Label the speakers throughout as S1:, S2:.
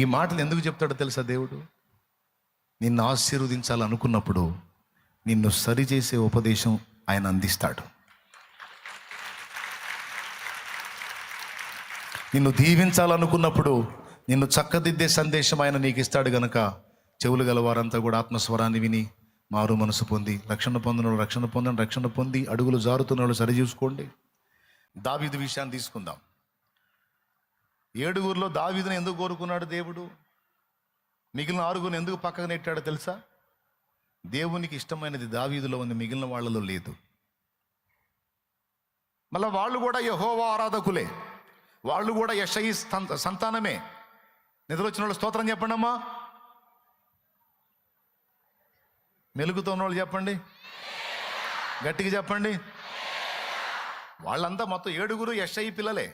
S1: ఈ మాటలు ఎందుకు చెప్తాడో తెలుసా దేవుడు? నిన్ను ఆశీర్వదించాలనుకున్నప్పుడు నిన్ను సరిచేసే ఉపదేశం ఆయన అందిస్తాడు. నిన్ను దీవించాలనుకున్నప్పుడు నిన్ను చక్కదిద్దే సందేశం ఆయన నీకు ఇస్తాడు. గనక చెవులు గలవారంతా కూడా ఆత్మస్వరాన్ని విని మారు మనసు పొంది రక్షణ పొందిన రక్షణ పొందని, రక్షణ పొంది అడుగులు జారుతున్న వాళ్ళు సరిచూసుకోండి. దావీదు విషయాన్ని తీసుకుందాం. 7 దావీదుని ఎందుకు కోరుకున్నాడు దేవుడు? మిగిలిన 6 ఎందుకు పక్కకు నెట్టాడో తెలుసా? దేవునికి ఇష్టమైనది దావీదులో ఉంది, మిగిలిన వాళ్ళలో లేదు. మళ్ళీ వాళ్ళు కూడా యెహోవా ఆరాధకులే, వాళ్ళు కూడా యెషయి సంతానమే. నిద్ర వచ్చిన వాళ్ళు స్తోత్రం చెప్పండి అమ్మా. మెలుగుతో ఉన్న వాళ్ళు చెప్పండి, గట్టిగా చెప్పండి. వాళ్ళంతా మొత్తం 7 యెషయి పిల్లలే.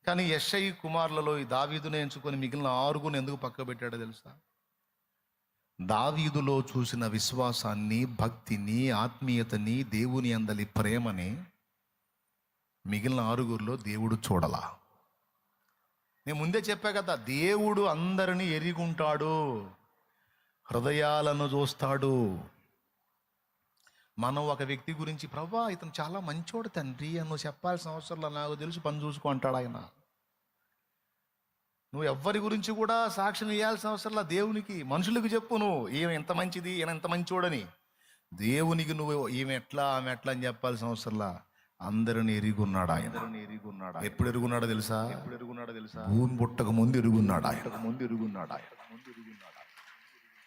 S1: కానీ యెషయి కుమారులలో ఈ దావీదుని ఎంచుకొని మిగిలిన 6 ఎందుకు పక్క పెట్టాడో తెలుసా? దావీదులో చూసిన విశ్వాసాన్ని, భక్తిని, ఆత్మీయతని, దేవుని అందలి ప్రేమని మిగిలిన 6 దేవుడు చూడలా. నేను ముందే చెప్పా కదా, దేవుడు అందరినీ ఎరిగుంటాడు, హృదయాలను చూస్తాడు. మనం ఒక వ్యక్తి గురించి, ప్రభా ఇతను చాలా మంచోడు తండ్రి అని నువ్వు చెప్పాల్సిన అవసరంలో, నాకు తెలుసు పని చూసుకో అంటాడు ఆయన. నువ్వు ఎవ్వరి గురించి కూడా సాక్ష్యం ఇవ్వాల్సిన అవసరంలా దేవునికి. మనుషులకు చెప్పు నువ్వు, ఈమె ఎంత మంచిది, ఈయన ఎంత మంచోడని. దేవునికి నువ్వు ఈమె ఎట్లా ఆమె ఎట్లా అని చెప్పాల్సిన అవసరంలా. అందరిని ఎరుగున్నాడు ఆయన. ఎప్పుడు ఎరుగున్నాడో తెలుసా? భూమి పుట్టక ముందు ఎరుగున్నాడు ఆయన.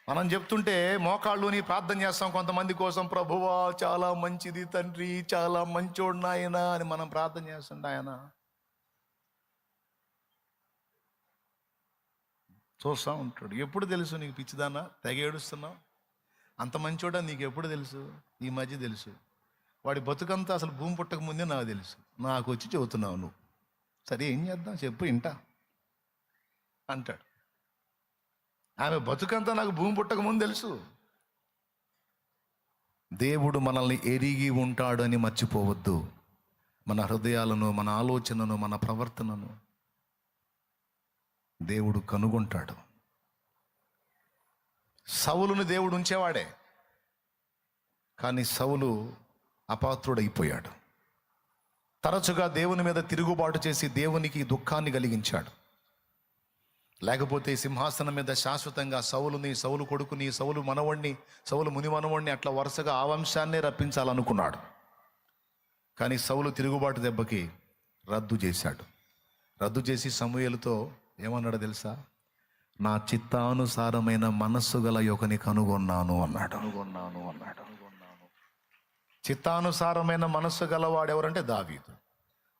S1: మనం చెప్తుంటే మోకాళ్ళుని ప్రార్థన చేస్తాం కొంతమంది కోసం, ప్రభువా చాలా మంచిది తండ్రి, చాలా మంచోడు నాయన అని మనం ప్రార్థన చేస్తుండే. ఆయన చూస్తూ ఉంటాడు. ఎప్పుడు తెలుసు నీకు పిచ్చిదానా, తెగ ఏడుస్తున్నావు, అంత మంచోడా నీకు ఎప్పుడు తెలుసు? ఈ మధ్య తెలుసు. వాడి బతుకంతా అసలు భూమి పుట్టక ముందే నాకు తెలుసు. నాకు వచ్చి చెబుతున్నావు నువ్వు. సరే ఏం చేద్దాం చెప్పు, ఇంటా అంటాడు. ఆమె బతుకంతా నాకు భూమి పుట్టక ముందు తెలుసు. దేవుడు మనల్ని ఎరిగి ఉంటాడు అని మర్చిపోవద్దు. మన హృదయాలను, మన ఆలోచనను, మన ప్రవర్తనను దేవుడు కనుగొంటాడు. సౌలుని దేవుడు ఉంచేవాడే, కానీ సౌలు అపాత్రుడైపోయాడు. తరచుగా దేవుని మీద తిరుగుబాటు చేసి దేవునికి దుఃఖాన్ని కలిగించాడు. లేకపోతే సింహాసనం మీద శాశ్వతంగా సౌలుని, సౌలు కొడుకుని, సౌలు మనవణ్ణి, సౌలు ముని మనవణ్ణి అట్లా వరుసగా ఆ వంశాన్నే రప్పించాలనుకున్నాడు. కానీ సౌలు తిరుగుబాటు దెబ్బకి రద్దు చేశాడు. రద్దు చేసి సమూయేలుతో ఏమన్నాడు తెలుసా? నా చిత్తానుసారమైన మనస్సు గల యొకని కనుగొన్నాను అన్నాడు. చిత్తానుసారమైన మనస్సు గలవాడు ఎవరంటే దావీదు.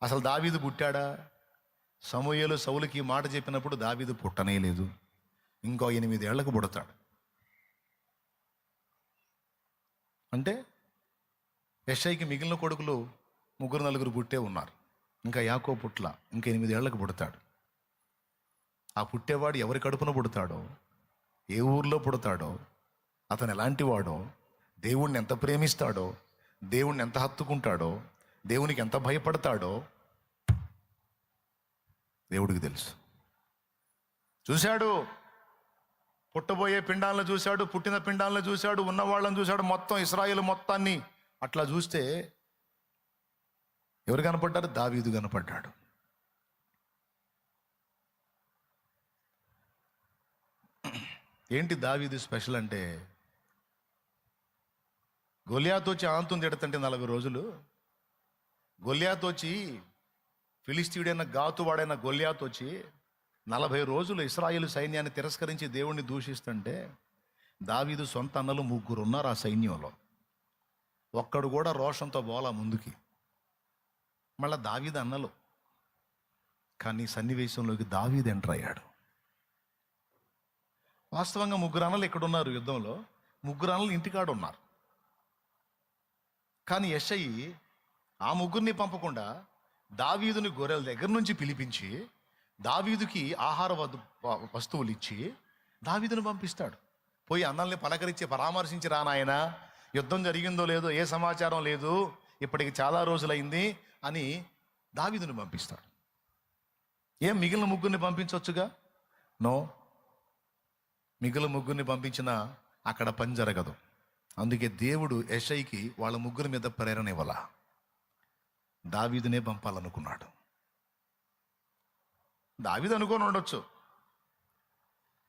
S1: అసలు దావీదు పుట్టాడా? సమూయేలు సౌలుకి మాట చెప్పినప్పుడు దావీదు పుట్టనే లేదు. ఇంకో 8 ఏళ్లకు పుడతాడు. అంటే యెషయికి మిగిలిన కొడుకులు 3-4 పుట్టే ఉన్నారు. ఇంకా యాకోబు పుట్ల, ఇంకా 8 ఏళ్లకు పుడతాడు. ఆ పుట్టేవాడు ఎవరి కడుపున పుడతాడో, ఏ ఊర్లో పుడతాడో, అతను ఎలాంటి వాడో, దేవుణ్ణి ఎంత ప్రేమిస్తాడో, దేవుణ్ణి ఎంత హత్తుకుంటాడో, దేవునికి ఎంత భయపడతాడో దేవుడికి తెలుసు. చూశాడు, పుట్టబోయే పిండాలను చూశాడు, పుట్టిన పిండాలను చూశాడు, ఉన్న వాళ్ళని చూశాడు, మొత్తం ఇశ్రాయేలు మొత్తాన్ని అట్లా చూస్తే ఎవరు కనపడ్డారు? దావీదు కనపడ్డాడు. ఏంటి దావీదు స్పెషల్ అంటే, గొల్యాతు వచ్చి ఆంతుని తిడతంటే 40 రోజులు, గొల్యాతు వచ్చి ఫిలిస్తీయుడైన గాతువాడైన గొల్యాతు వచ్చి 40 రోజులు ఇశ్రాయేలు సైన్యాన్ని తిరస్కరించి దేవుణ్ణి దూషిస్తుంటే, దావీదు సొంత అన్నలు 3 ఉన్నారు ఆ సైన్యంలో. ఒక్కడు కూడా రోషంతో పోలా ముందుకి. మళ్ళా దావీదు అన్నలు. కానీ సన్నివేశంలోకి దావీదు ఎంటర్ అయ్యాడు. వాస్తవంగా 3 అన్నలు ఇక్కడ ఉన్నారు యుద్ధంలో, 3 అన్నలు ఇంటికాడ ఉన్నారు. కానీ యెషయి ఆ 3 పంపకుండా దావీదుని గొర్రెల దగ్గర నుంచి పిలిపించి దావీదుకి ఆహార వస్తువులు ఇచ్చి దావీదుని పంపిస్తాడు. పోయి అన్నల్ని పలకరించి పరామర్శించి రా నాయనా, యుద్ధం జరిగిందో లేదో ఏ సమాచారం లేదు, ఇప్పటికి చాలా రోజులైంది అని దావీదుని పంపిస్తాడు. ఏం మిగిలిన 3 పంపించవచ్చుగా? నో, మిగిలిన ముగ్గురిని పంపించినా అక్కడ పని జరగదు. అందుకే దేవుడు యెషయికి వాళ్ళ ముగ్గురి మీద ప్రేరణ ఇవ్వాల, దావీదునే పంపాలనుకున్నాడు. దావీదు అనుకొని ఉండొచ్చు,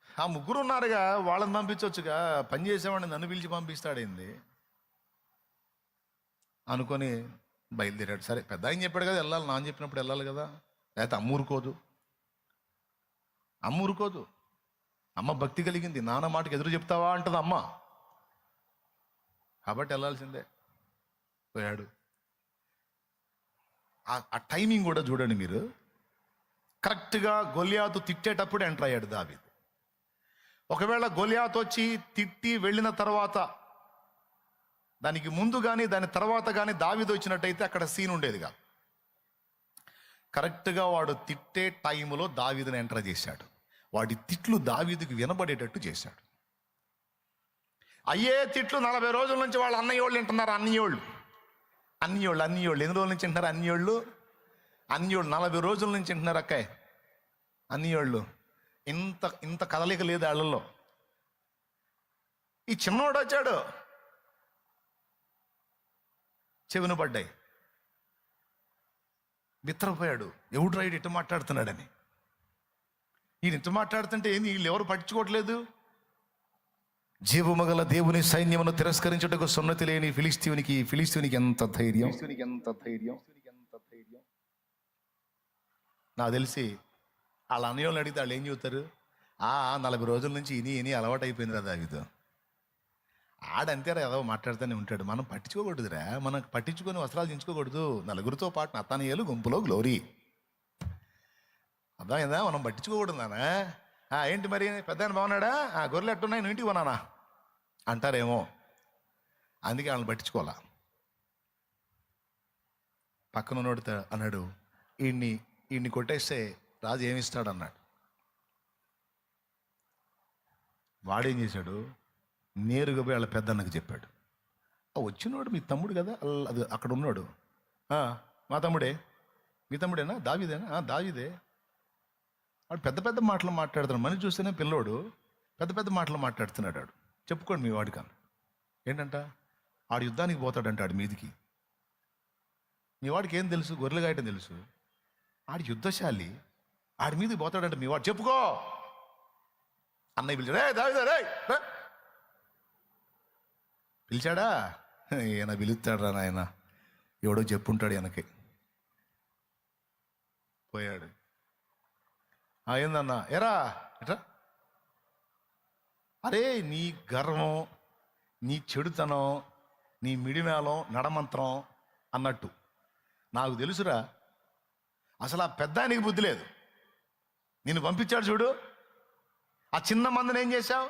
S1: ఆ ముగ్గురు ఉన్నారుగా వాళ్ళని పంపించవచ్చుగా, పని చేసేవాడిని నన్ను పిలిచి పంపిస్తాడేంది అనుకొని బయలుదేరాడు. సరే, పెద్ద ఆయన చెప్పాడు కదా వెళ్ళాలి, నాన్న చెప్పినప్పుడు వెళ్ళాలి కదా. లేకపోతే అమ్మ ఊరుకోదు. అమ్మ భక్తి కలిగింది, నాన్న మాటకి ఎదురు చెప్తావా అంటది అమ్మ, కాబట్టి వెళ్ళాల్సిందే. పోయాడు. ఆ టైమింగ్ కూడా చూడండి మీరు, కరెక్ట్గా గొలియాతు తిట్టేటప్పుడు ఎంటర్ అయ్యాడు దావీదు. ఒకవేళ గొలియాతు వచ్చి తిట్టి వెళ్ళిన తర్వాత, దానికి ముందు కానీ దాని తర్వాత కానీ దావీదు వచ్చినట్టయితే అక్కడ సీన్ ఉండేది కాదు. కరెక్ట్గా వాడు తిట్టే టైంలో దావీదుని ఎంటర్ చేశాడు. వాడి తిట్లు దావీదుకి వినబడేటట్టు చేశాడు. అయ్యే తిట్లు 40 రోజుల నుంచి వాళ్ళ అన్నయ్యోళ్ళు వింటున్నారు. అన్నయ్యోళ్ళు ఎన్ని రోజుల నుంచి వింటున్నారు? అన్నయ్యోళ్ళు 40 రోజుల నుంచి వింటున్నారు. అక్కాయ్ అన్నయ్యోళ్ళు ఇంత కదలిక లేదు వాళ్ళల్లో. ఈ చిన్నోడు వచ్చాడు, చెవిన పడ్డాయి, బిత్తరపోయాడు. ఎవడు రైడ్ ఇట్ట మాట్లాడుతున్నాడని. ఈయన ఇంత మాట్లాడుతుంటే ఏంది, వీళ్ళు ఎవరు పట్టించుకోవట్లేదు. జీవమగల దేవుని సైన్యమును తిరస్కరించుటకు సున్నతి లేని ఫిలిస్తీయునికి ఎంత ధైర్యం. నాకు తెలిసి వాళ్ళ అన్నయ్యలను అడిగితే వాళ్ళు ఏం చెబుతారు, 40 రోజుల నుంచి ఇని అలవాటు అయిపోయింది కదా దావీదు. ఆడంతేరా ఏదో మాట్లాడుతూనే ఉంటాడు. మనం పట్టించుకోకూడదురా, మనకు పట్టించుకొని వస్త్రాలు దించుకోకూడదు. నలుగురితో పాటు నతానీయేలు గుంపులో గ్లోరీ. అర్థమైందా? మనం పట్టించుకోకూడదు నాన్న. ఏంటి మరి పెద్ద ఆయన బాగున్నాడా, గొర్రెలు ఎట్టున్నాయి, నువ్వు ఇంటికి పోనానా అంటారేమో, అందుకే వాళ్ళని పట్టించుకోవాలా. పక్కన ఉన్నోడితో అన్నాడు, ఈయన్ని కొట్టేస్తే రాజు ఏమిస్తాడు అన్నాడు. వాడేం చేశాడు, నేరుగా పోయి వాళ్ళ పెద్దన్నకు చెప్పాడు. వచ్చినోడు మీ తమ్ముడు కదా, అది అక్కడ ఉన్నాడు. మా తమ్ముడే. మీ తమ్ముడేనా? దావీదేనా? దావీదే. వాడు పెద్ద మాటలు మాట్లాడుతున్నాడు. మనిషి చూస్తేనే పిల్లోడు పెద్ద మాటలు మాట్లాడుతున్నాడు. వాడు చెప్పుకోండి మీ వాడికి. ఏంటంట, ఆడు యుద్ధానికి పోతాడంట, ఆడి మీదికి. మీ వాడికి ఏం తెలుసు, గొర్రెలు గాయటం తెలుసు. ఆడి యుద్ధశాలి, ఆడి మీదకి పోతాడంట మీ వాడు. చెప్పుకో. అన్నయ్య పిలిచాడు, దావీదా రే పిలిచాడా? ఈయన పిలుస్తాడు రా నాయన, ఎవడో చెప్పుంటాడు వెనక్కి. పోయాడు. ఏందన్నా, ఎరా ఎట్రా. అరే నీ గర్వం, నీ చెడుతనం, నీ మిడిమేళం, నడమంత్రం అన్నట్టు నాకు తెలుసురా. అసలు ఆ పెద్ద ఆయనకి బుద్ధి లేదు. నిన్ను పంపించాడు చూడు, ఆ చిన్న మందిని ఏం చేశావు?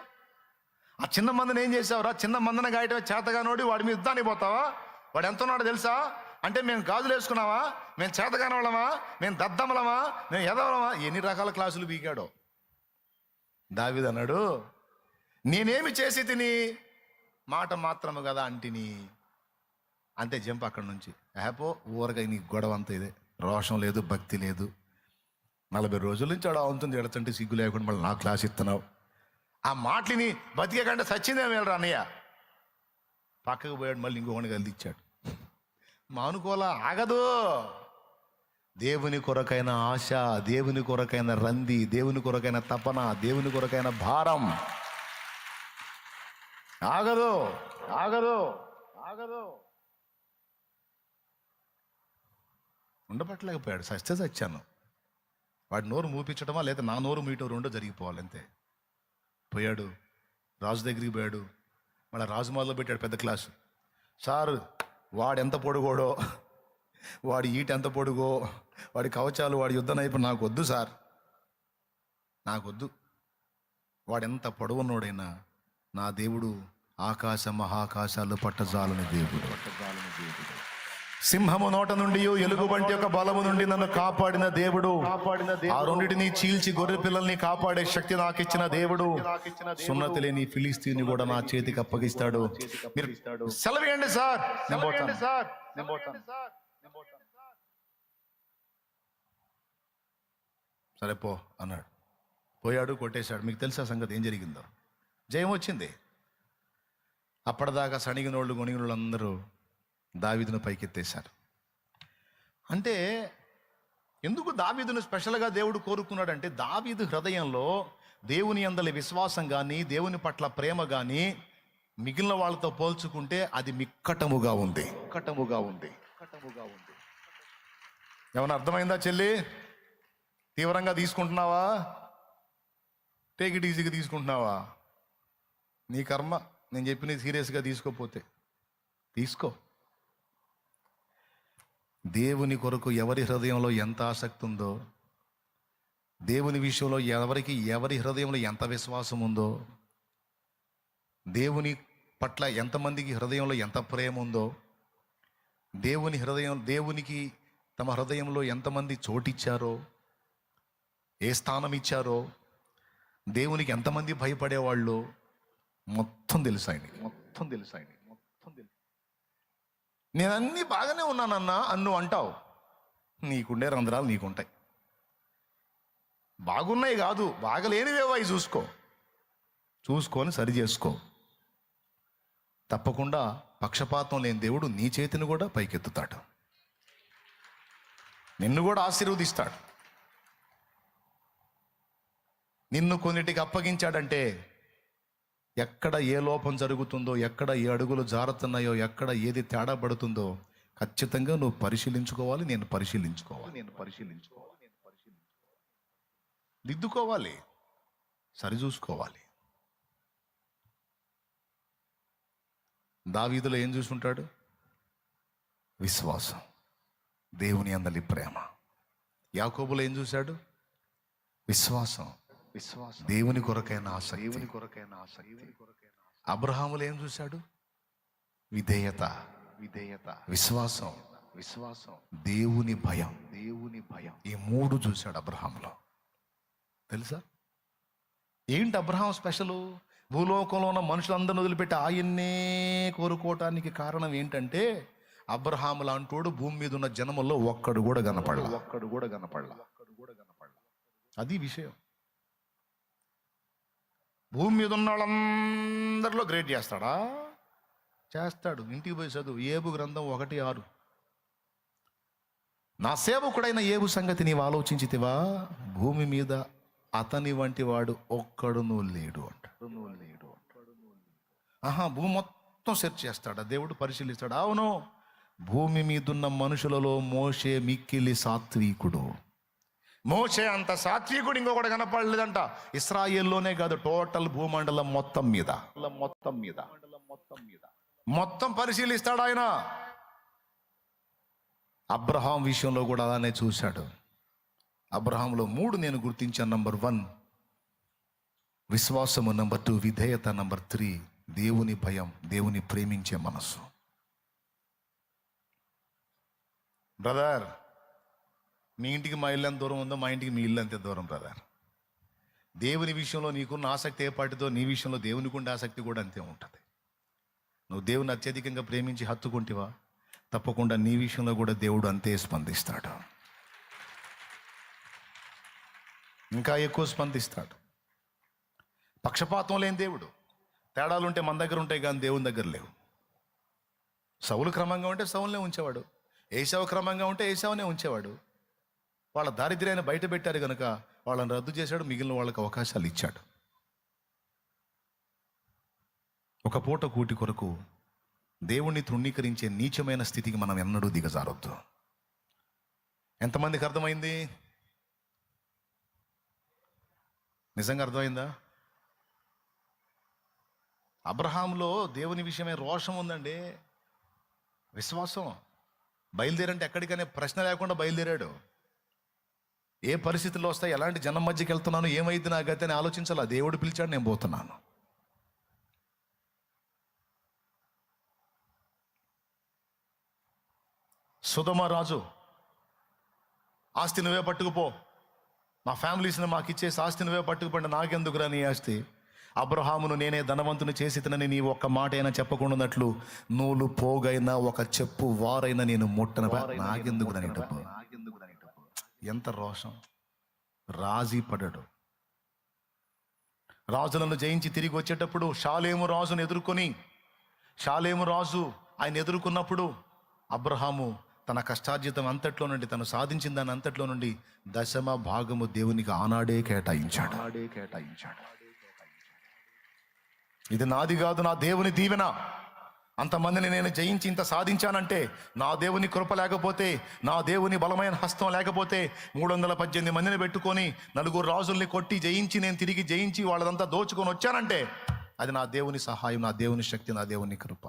S1: రా? చిన్న మందన గాయటమే చేతగానోడి వాడి మీద యుద్ధానికి పోతావా? వాడు ఎంత ఉన్నాడో తెలుసా? అంటే మేము గాజులు వేసుకున్నావా, మేము చేతగాని వాళ్ళమా, మేము దద్దమ్మలమా, మేము ఎదవలమా? ఎన్ని రకాల క్లాసులు పీకాడో. దావీదు అన్నాడు, నేనేమి చేసి తిని, మాట మాత్రము కదా అంటిని. అంతే, జంప్ అక్కడి నుంచి. హ్యాపో ఊరగా నీ గొడవ అంతా ఇదే. రోషం లేదు, భక్తి లేదు. 40 రోజుల నుంచి అలా ఉంటుంది ఎడతంటే సిగ్గు లేకుండా మళ్ళీ నా క్లాస్ ఇస్తున్నావు. ఆ మాటలిని బతికే కంటే సచ్చిందే మేలరా అన్నయ్య. పక్కకు పోయాడు, మళ్ళీ ఇంకొకటి కలిదిచ్చాడు. మానుకోలా, ఆగదు. దేవుని కొరకైన ఆశ, దేవుని కొరకైన రంది, దేవుని కొరకైన తపన, దేవుని కొరకైన భారం ఆగదు. ఉండబట్టలేకపోయాడు. సచ్చాను. వాడి నోరు మూపించడమా లేదా నా నోరు మీటో రెండో జరిగిపోవాలి అంతే. పోయాడు, రాజు దగ్గరికి పోయాడు. మళ్ళీ రాజు మొదలు పెట్టాడు పెద్ద క్లాసు. సార్, వాడెంత పొడుగోడో, వాడి ఈట ఎంత పొడుగో, వాడి కవచాలు, వాడి యుద్ధ నైపుణ్యం నాకు వద్దు సార్, నాకొద్దు. వాడెంత పొడవున్నోడైనా నా దేవుడు ఆకాశ మహాకాశాలు పట్టజాలని దేవుడు. సింహము నోట నుండి, ఎలుగుబంటి యొక్క బలము నుండి నన్ను కాపాడిన దేవుడు. ఆ రెండిటిని చీల్చి గొర్రె పిల్లల్ని కాపాడే శక్తి నాకు ఇచ్చిన దేవుడు. సున్నతి లేని ఫిలిస్తీని కూడా నా చేతికి అప్పగిస్తాడు. మీరు సెలవేయండి సార్, నేను పోతాను. సరే పో అన్నాడు. పోయాడు, కొట్టేశాడు. మీకు తెలుసా సంగతి ఏం జరిగిందో? జయం వచ్చింది. అప్పటిదాకా సణిగినోళ్ళు గొణిగినోళ్ళు అందరూ దావీదును పైకెత్తేశారు. అంటే ఎందుకు దావీదును స్పెషల్గా దేవుడు కోరుకున్నాడంటే, దావీదు హృదయంలో దేవుని యందలి విశ్వాసం కానీ, దేవుని పట్ల ప్రేమ కానీ మిగిలిన వాళ్ళతో పోల్చుకుంటే అది మిక్కటముగా ఉంది. ఏమన్నా అర్థమైందా చెల్లి? తీవ్రంగా తీసుకుంటున్నావా? టేక్ ఇట్ ఈజీగా తీసుకుంటున్నావా? నీ కర్మ. నేను చెప్పినది సీరియస్గా తీసుకోపోతే తీసుకో. దేవుని కొరకు ఎవరి హృదయంలో ఎంత ఆసక్తి ఉందో, దేవుని విషయంలో ఎవరి హృదయంలో ఎంత విశ్వాసం ఉందో, దేవుని పట్ల ఎంతమందికి హృదయంలో ఎంత ప్రేమ ఉందో, దేవునికి తమ హృదయంలో ఎంతమంది చోటిచ్చారో, ఏ స్థానం ఇచ్చారో, దేవునికి ఎంతమంది భయపడేవాళ్ళు మొత్తం తెలుసు ఆయనకి. నేను అన్నీ బాగానే ఉన్నానన్నా అన్ను అంటావు. నీకుండే రంధ్రాలు నీకుంటాయి. బాగున్నాయి కాదు, బాగలేనివేవో అవి చూసుకొని సరి చేసుకో. తప్పకుండా పక్షపాతం లేని దేవుడు నీ చేతిని కూడా పైకెత్తుతాడు, నిన్ను కూడా ఆశీర్వదిస్తాడు. నిన్ను కొన్నిటికి అప్పగించాడంటే ఎక్కడ ఏ లోపం జరుగుతుందో, ఎక్కడ ఏ అడుగులు జారుతున్నాయో, ఎక్కడ ఏది తేడా పడుతుందో ఖచ్చితంగా నువ్వు పరిశీలించుకోవాలి. నేను పరిశీలించుకోవాలి, దిద్దుకోవాలి, సరిచూసుకోవాలి. దావీదులో ఏం చూసుంటాడు? విశ్వాసం, దేవుని అందలి ప్రేమ. యాకోబులో ఏం చూశాడు? విశ్వాసం, దేవుని కొరకైన ఆసక్తి. అబ్రహాములో ఏం చూశాడు? విధేయత, విశ్వాసం, దేవుని భయం. ఈ మూడు చూశాడు అబ్రహాములో. తెలుసా ఏంటి అబ్రహాం స్పెషల్? భూలోకంలో ఉన్న మనుషులందరిని వదిలిపెట్టి ఆయన్నే కోరుకోవటానికి కారణం ఏంటంటే, అబ్రహాము లాంటోడు భూమి మీద ఉన్న జనముల్లో ఒక్కడు కూడా కనపడలా. అది విషయం. భూమి మీద ఉన్న వాళ్ళందరిలో గ్రేట్ చేస్తాడా? చేస్తాడు. ఇంటికి పోయి చదువు ఏబు గ్రంథం 1:6. నా సేవకుడైన ఏబు సంగతి నీవు ఆలోచించితివా? భూమి మీద అతని వంటి వాడు ఒక్కడునూ లేడు అంటాడు. భూమి మొత్తం సెర్చ్ చేస్తాడా దేవుడు? పరిశీలిస్తాడు. అవును, భూమి మీదున్న మనుషులలో మోషే మిక్కిలి సాత్వికుడు. మోషే అంత సాత్వికుడు ఇంకొకటి కనపడలేదంట. ఇస్రాయేల్లోనే కాదు, టోటల్ భూమండలం మొత్తం మీద మొత్తం పరిశీలిస్తాడు ఆయన. అబ్రహాం విషయంలో కూడా అలానే చూశాడు. అబ్రహాంలో 3 నేను గుర్తించాను. నంబర్ 1 విశ్వాసము, నంబర్ 2 విధేయత, నంబర్ 3 దేవుని భయం, దేవుని ప్రేమించే మనస్సు. బ్రదర్, మీ ఇంటికి మా ఇల్లు ఎంత దూరం ఉందో మా ఇంటికి మీ ఇల్లు అంతే దూరం బ్రదర్. దేవుని విషయంలో నీకున్న ఆసక్తి ఏ పాటితో నీ విషయంలో దేవునికి ఉండే ఆసక్తి కూడా అంతే ఉంటుంది. నువ్వు దేవుని అత్యధికంగా ప్రేమించి హత్తుకుంటివా, తప్పకుండా నీ విషయంలో కూడా దేవుడు అంతే స్పందిస్తాడు, ఇంకా ఎక్కువ స్పందిస్తాడు. పక్షపాతం లేని దేవుడు. తేడాలు ఉంటే మన దగ్గర ఉంటాయి కానీ దేవుని దగ్గర లేవు. సౌలు క్రమంగా ఉంటే సౌలునే ఉంచేవాడు, ఏశావు క్రమంగా ఉంటే ఏశావునే ఉంచేవాడు. వాళ్ళ దారిద్ర్యాన్ని బయట పెట్టారు కనుక వాళ్ళని రద్దు చేశాడు, మిగిలిన వాళ్ళకి అవకాశాలు ఇచ్చాడు. ఒక పూట కూటి కొరకు దేవుణ్ణి తృణీకరించే నీచమైన స్థితికి మనం ఎన్నడూ దిగజారొద్దు. ఎంతమందికి అర్థమైంది? నిజంగా అర్థమైందా? అబ్రహాంలో దేవుని విషయమే రోషం ఉందండి, విశ్వాసం. బయలుదేరంటే ఎక్కడికనే ప్రశ్న లేకుండా బయలుదేరాడు. ఏ పరిస్థితుల్లో వస్తాయి, ఎలాంటి జనం మధ్యకి వెళ్తున్నాను, ఏమైంది నా గతి అని ఆలోచించాలా. దేవుడు పిలిచాడు, నేను పోతున్నాను. సొదొమ రాజు, ఆస్తి నువ్వే పట్టుకుపో, మా ఫ్యామిలీస్ని మాకు ఇచ్చేసి ఆస్తి నువ్వే పట్టుకుపోండి, నాకెందుకురా నీ ఆస్తి. అబ్రహామును నేనే ధనవంతుని చేసి తినని నీ ఒక్క మాట అయినా చెప్పకుండాన్నట్లు నూలు పోగైనా ఒక చెప్పు వారైనా నేను ముట్టన, నాకెందుకు దాని డబ్బు. ఎంత రోషం! రాజీ పడ్డాడు. రాజులను జయించి తిరిగి వచ్చేటప్పుడు షాలేము రాజు ఆయన ఎదుర్కొన్నప్పుడు అబ్రహాము తన కష్టార్జితం అంతట్లో నుండి, తను సాధించిన దాని అంతట్లో నుండి 10% దేవునికి ఆనాడే కేటాయించాడు. ఇది నాది కాదు, నా దేవుని దీవెన. అంతమందిని నేను జయించి ఇంత సాధించానంటే నా దేవుని కృప లేకపోతే, నా దేవుని బలమైన హస్తం లేకపోతే, 318 మందిని పెట్టుకొని 4 రాజుల్ని కొట్టి జయించి, నేను తిరిగి జయించి వాళ్ళదంతా దోచుకొని వచ్చానంటే అది నా దేవుని సహాయం, నా దేవుని శక్తి, నా దేవుని కృప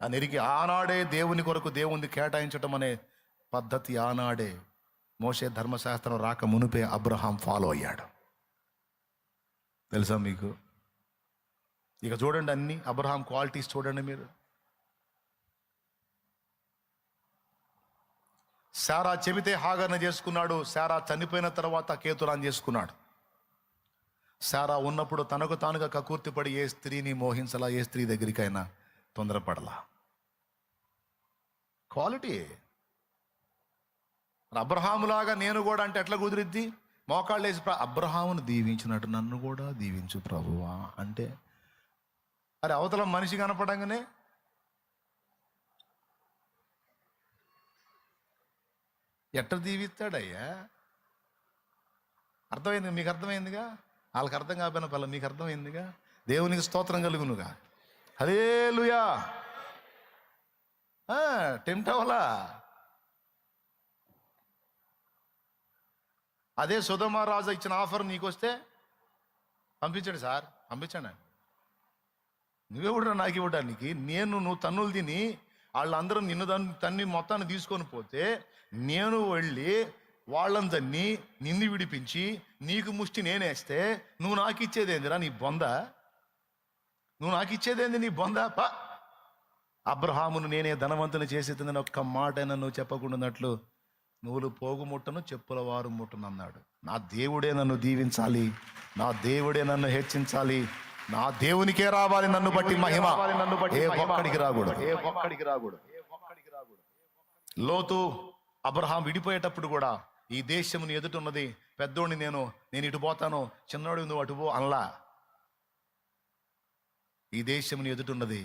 S1: అని ఎరిగి ఆనాడే దేవుని కొరకు దేవుని కేటాయించటం అనే పద్ధతి ఆనాడే మోషే ధర్మశాస్త్రం రాక మునిపే అబ్రహాం ఫాలో అయ్యాడు. తెలుసా మీకు? ఇక చూడండి, అన్ని అబ్రహాం క్వాలిటీస్ చూడండి మీరు. శారా చెబితే హాగర్ని చేసుకున్నాడు. శారా చనిపోయిన తర్వాత కేతురాన్ని చేసుకున్నాడు. శారా ఉన్నప్పుడు తనకు తానుగా కకూర్తిపడి ఏ స్త్రీని మోహించలా, ఏ స్త్రీ దగ్గరికైనా తొందరపడలా. క్వాలిటీ. అబ్రహాములాగా నేను కూడా అంటే ఎట్లా కుదిరిద్ది? మోకాళ్ళు వేసి అబ్రహామును దీవించినట్టు నన్ను కూడా దీవించు ప్రభువా అంటే, అరే అవతల మనిషి కనపడంగానే ఎట్ట దీవిస్తాడయ్యా? అర్థమైంది? మీకు అర్థమైందిగా? వాళ్ళకి అర్థం కాకపోయినా పల్ల మీకు అర్థమైందిగా. దేవునికి స్తోత్రం కలుగునుగా. హల్లెలూయా. టెంప్ట్ అవ్వలా. అదే సొదొమ రాజు ఇచ్చిన ఆఫర్ నీకు వస్తే పంపించండి సార్, పంపించండి. నువ్వే కూడా నాకు ఇవ్వడానికి. నువ్వు తన్నులు తిని వాళ్ళందరూ నిన్ను తన్ని మొత్తాన్ని తీసుకొని పోతే నేను వెళ్ళి వాళ్ళని తన్ని నిన్ను విడిపించి నీకు ముష్టి నేనేస్తే నువ్వు నాకు ఇచ్చేదేందిరా నీ బొంద? నువ్వు నాకు ఇచ్చేదేంది నీ బొంద? అబ్రహామును నేనే ధనవంతుని చేసేదని ఒక్క మాటైనా నువ్వు చెప్పకుండాన్నట్లు నువ్వులు పోగుముట్టను చెప్పుల వారు ముట్టను అన్నాడు. నా దేవుడే నన్ను దీవించాలి, నా దేవుడే నన్ను హెచ్చించాలి, నా దేవునికే రావాలి నన్ను బట్టి మహిమ. ఏ ఒక్కడికి రాకూడదు. లోతు అబ్రహాం విడిపోయేటప్పుడు కూడా ఈ దేశముని ఎదుటున్నది పెద్దోడిని నేను ఇటు పోతాను, చిన్నోడి నువ్వు అటు పో అనలా. ఈ దేశముని ఎదుటున్నది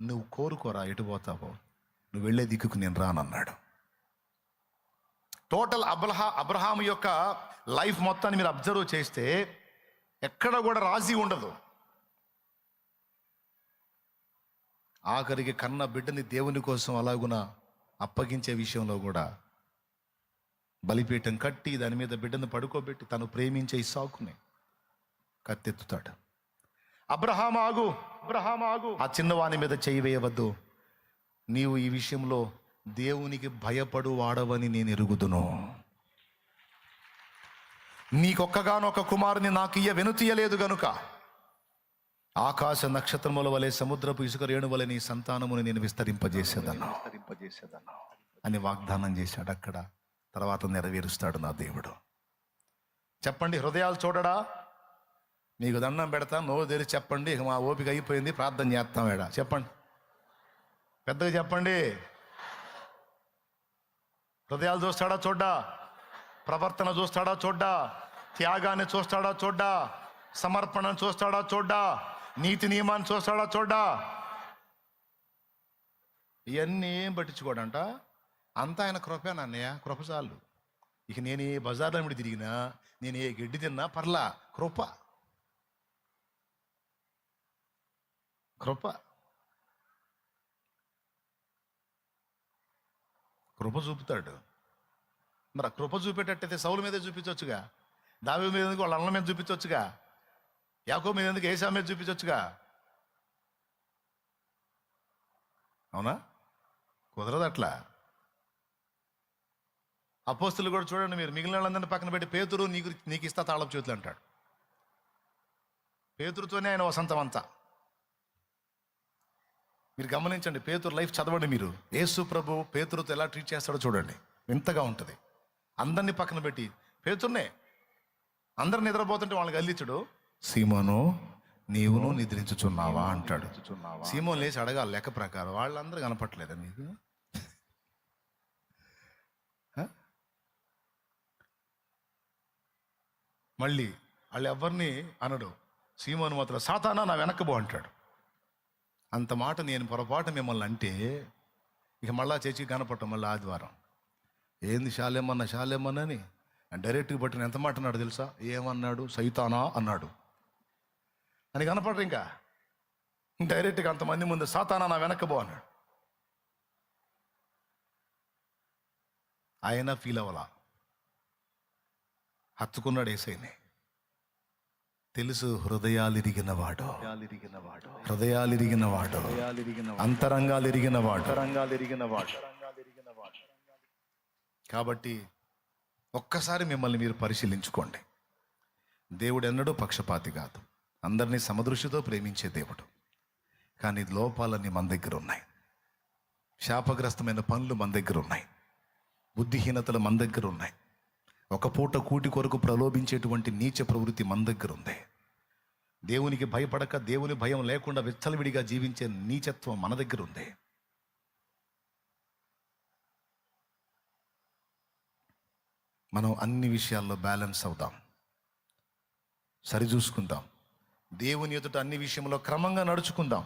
S1: నువ్వు కోరుకోరా, ఎటు పోతావో, నువ్వు వెళ్ళే దిక్కుకు నేను రానన్నాడు. టోటల్ అబ్రహాం యొక్క లైఫ్ మొత్తాన్ని మీరు అబ్జర్వ్ చేస్తే ఎక్కడ కూడా రాజీ ఉండదు. ఆఖరికి కన్న బిడ్డని దేవుని కోసం అలాగున అప్పగించే విషయంలో కూడా బలిపీఠం కట్టి దాని మీద బిడ్డను పడుకోబెట్టి తను ప్రేమించే ఇస్సాకుని కత్తెత్తుతాడు. అబ్రహాం ఆగు, ఆ చిన్నవాని మీద చేయి వేయవద్దు, నీవు ఈ విషయంలో దేవునికి భయపడు వాడవని నేను ఎరుగుదును. నీకొక్కగానొక్క కుమారుని నాకు వెనుతీయలేదు గనుక ఆకాశ నక్షత్రముల వలె సముద్రపు ఇసుక రేణు వలె నీ సంతానమును నేను విస్తరింపజేసేదన్నా అని వాగ్దానం చేశాడు. అక్కడ తర్వాత నెరవేరుస్తాడు నా దేవుడు. చెప్పండి, హృదయాలు చూడడా? మీకు దండం పెడతా, నోరు తెరిచి చెప్పండి. ఇక మా ఓపిక అయిపోయింది, ప్రార్థన చేస్తాం. ఏడా చెప్పండి, పెద్దగా చెప్పండి. హృదయాలు చూస్తాడా చూడ్డా? ప్రవర్తన చూస్తాడా చూడ్డా? త్యాగాన్ని చూస్తాడా చూడ్డా? సమర్పణను చూస్తాడా చూడ్డా? నీతి నియమాన్ని చూస్తాడా చూడ్డా? ఇవన్నీ ఏం పట్టించుకోడంట. అంతా ఆయన కృపేనా అన్నయ్య? కృప చాలు. ఇక నేను ఏ బజార్లో మీద తిరిగినా, నేను ఏ గడ్డి తిన్నా పర్లా, కృప చూపుతాడు. మరి ఆ కృప చూపేటట్టయితే సౌలు మీదే చూపించవచ్చుగా, దావీదు మీద ఎందుకు వాళ్ళ అన్న మీద చూపించవచ్చుగా, యాకోబు మీద ఎందుకు ఏసా మీద చూపించవచ్చుగా. అవునా? కుదరదు అట్లా. అపోస్తులు కూడా చూడండి మీరు, మిగిలిన వాళ్ళందరినీ పక్కన పెట్టి పేతురు నీకు ఇస్తా తాళపు చేతులు అంటాడు. పేతురుతోనే ఆయన వసంతం అంతా. మీరు గమనించండి, పేతురు లైఫ్ చదవండి మీరు. యేసు ప్రభు పేతురుతో ఎలా ట్రీట్ చేస్తాడో చూడండి, వింతగా ఉంటుంది. అందరినీ పక్కన పెట్టి పేతురునే, అందరు నిద్రపోతుంటే వాళ్ళకి అల్లించడు. సీమోను నీవును నిద్రించుచున్నావా అంటాడు. సీమోన్ లేచి అడగాలి లెక్క ప్రకారం, వాళ్ళందరూ కనపట్లేదా నీకు? మళ్ళీ వాళ్ళు ఎవరిని అనడు. సీమోను మాత్రం సాతానా నా వెనక్కి పో అంటాడు. అంత మాట నేను పొరపాటు మిమ్మల్ని అంటే ఇక మళ్ళా చర్చికి కనపడటం, మళ్ళీ ఆదివారం ఏంది శాలేమని డైరెక్ట్గా పట్టిన ఎంత మాట అన్నాడు తెలుసా? ఏమన్నాడు? సైతానా అన్నాడు అని కనపడరు. ఇంకా డైరెక్ట్గా అంతమంది ముందు సాతానా నా వెనక్కి పో అన్నాడు. ఆయన ఫీల్ అవ్వాల, హత్తుకున్నాడు యేసయ్యని. తెలుసు హృదయాలిరిగిన వాడు, అంతరంగాలిరిగిన వాడు. కాబట్టి ఒక్కసారి మిమ్మల్ని మీరు పరిశీలించుకోండి. దేవుడు ఎన్నడూ పక్షపాతి కాదు, అందరినీ సమదృష్టితో ప్రేమించే దేవుడు. కానీ లోపాలన్నీ మన దగ్గర ఉన్నాయి, శాపగ్రస్తమైన పనులు మన దగ్గర ఉన్నాయి, బుద్ధిహీనతలు మన దగ్గర ఉన్నాయి, ఒక పూట కూటి కొరకు ప్రలోభించేటువంటి నీచ ప్రవృత్తి మన దగ్గర ఉంది. దేవునికి భయపడక, దేవుని భయం లేకుండా విచ్చలవిడిగా జీవించే నీచత్వం మన దగ్గర ఉంది. మనం అన్ని విషయాల్లో బ్యాలెన్స్ అవుదాం, సరిచూసుకుందాం. దేవుని ఎదుట అన్ని విషయంలో క్రమంగా నడుచుకుందాం.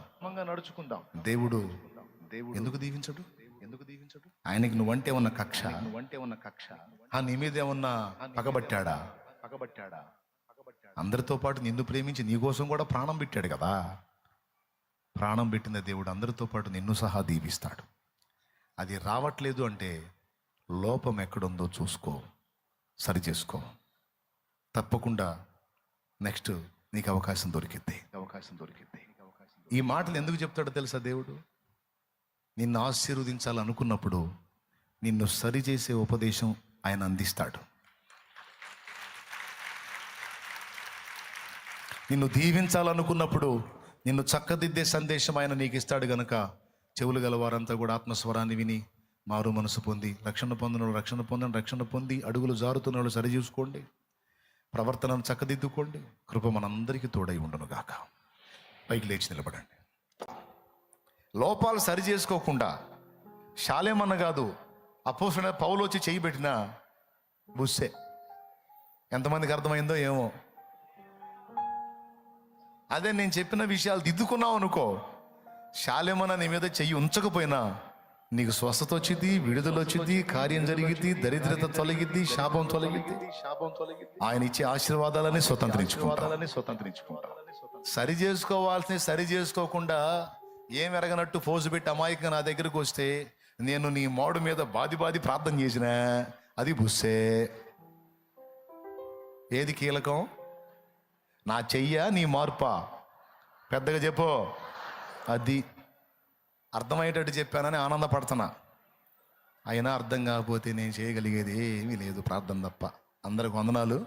S1: దేవుడు ఎందుకు దీవించడు? ఆయనకి నువ్వంటే ఉన్న కక్ష, నీ మీద ఏమన్నా పగబట్టాడా? అందరితో పాటు నిన్ను ప్రేమించి నీ కోసం కూడా ప్రాణం పెట్టాడు కదా. ప్రాణం పెట్టిన దేవుడు అందరితో పాటు నిన్ను సహా దీవిస్తాడు. అది రావట్లేదు అంటే లోపం ఎక్కడుందో చూసుకో, సరి చేసుకో. తప్పకుండా నెక్స్ట్ నీకు అవకాశం దొరికిద్ది. ఈ మాటలు ఎందుకు చెప్తాడో తెలుసా? దేవుడు నిన్ను ఆశీర్వదించాలనుకున్నప్పుడు నిన్ను సరిచేసే ఉపదేశం ఆయన అందిస్తాడు. నిన్ను దీవించాలనుకున్నప్పుడు నిన్ను చక్కదిద్దే సందేశం ఆయన నీకు ఇస్తాడు. గనుక చెవులు గలవారంతా కూడా ఆత్మస్వరాన్ని విని మారు మనసు పొంది రక్షణ పొంది అడుగులు జారుతున్న వాళ్ళు సరిచూసుకోండి, ప్రవర్తనను చక్కదిద్దుకోండి. కృప మనందరికీ తోడై ఉండును గాక. పైకి లేచి నిలబడండి. లోపాలు సరి చేసుకోకుండా శాలేమన్న కాదు, అపోస్తలుడైన పౌలు వచ్చి చేయి పెట్టినా బుస్సే. ఎంతమందికి అర్థమైందో ఏమో. అదే నేను చెప్పిన విషయాలు దిద్దుకున్నావు అనుకో, శాలేమన్న నీ మీద చెయ్యి ఉంచకపోయినా నీకు స్వస్థత వచ్చింది, విడుదల వచ్చింది, కార్యం జరిగిద్ది, దరిద్రత తొలగిద్ది, శాపం తొలగిద్ది. ఆయన ఇచ్చే ఆశీర్వాదాలని స్వతంత్రించుకుంటా. సరి చేసుకోవాల్సిన సరి చేసుకోకుండా ఏం ఎరగనట్టు ఫోజు పెట్టి అమాయకంగా నా దగ్గరకు వస్తే నేను నీ మోడు మీద బాది ప్రార్థన చేసిన అది బుస్సే. ఏది కీలకం? నా చెయ్య నీ మార్పా? పెద్దగా చెప్పు. అది అర్థమయ్యేటట్టు చెప్పానని ఆనందపడుతున్నా. అయినా అర్థం కాకపోతే నేను చేయగలిగేది ఏమీ లేదు, ప్రార్థన తప్ప. అందరికి వందనాలు.